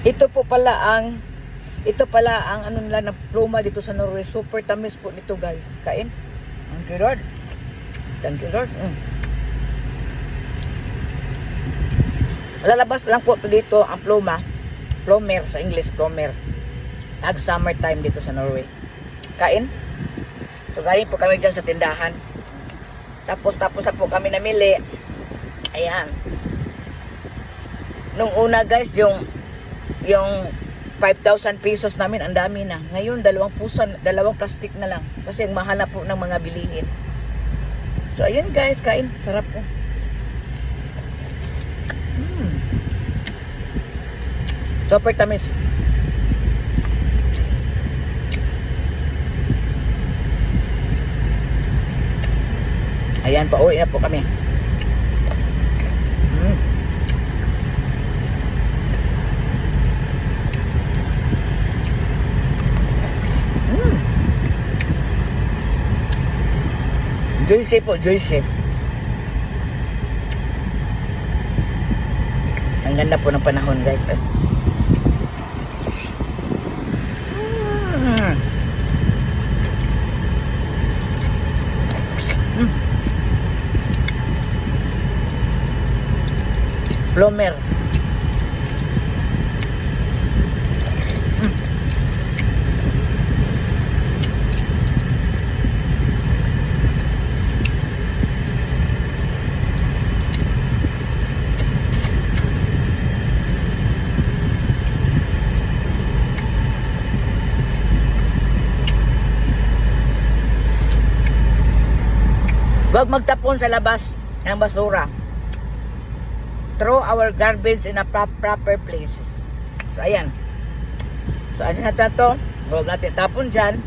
Ito pala ang ano nila na pluma dito sa Norway. Super tamis po nito, guys. Kain. Thank you, Lord. Thank you, Lord. Lalabas lang po dito ang pluma. Plomer sa English, plomer. Ag summertime dito sa Norway. Kain. So galing po kami dyan sa tindahan. Tapos na po kami namili. Ayan. Nung una, guys, yung 5,000 pesos namin, ang dami na. Ngayon, dalawang plastic na lang. Kasi ang mahal na po ng mga bilihin. So, ayan, guys, kain. Sarap po. Super tamis. Ayan, pauwi na po kami. Juicy po, juicy. Ang ganda po ng panahon, guys. Plomer. Huwag magtapon sa labas ng basura. Throw our garbage in a proper places. So, ayan. So, ano natin ito? Huwag natin tapon dyan.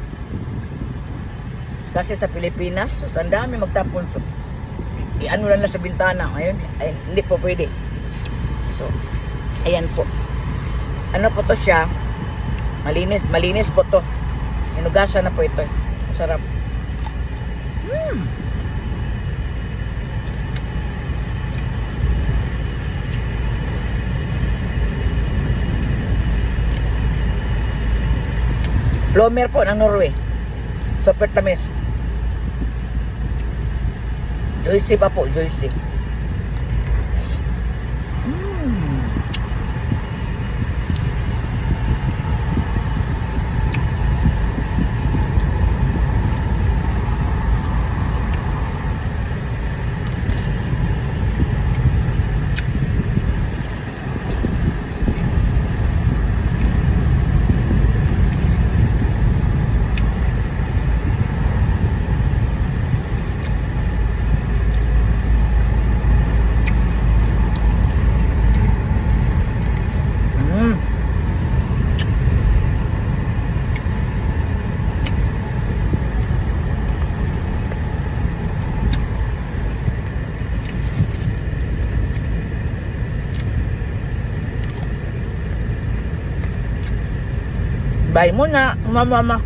Kasi sa Pilipinas, so, ang dami magtapon. So, i-ano lang sa bintana. Ayun, hindi po pwede. So, ayan po. Ano po to siya? Malinis po to. Inugasan na po ito. Masarap. Plomer po ng Norway. Super tamis. Juicy pa po, juicy. Bye muna, mama.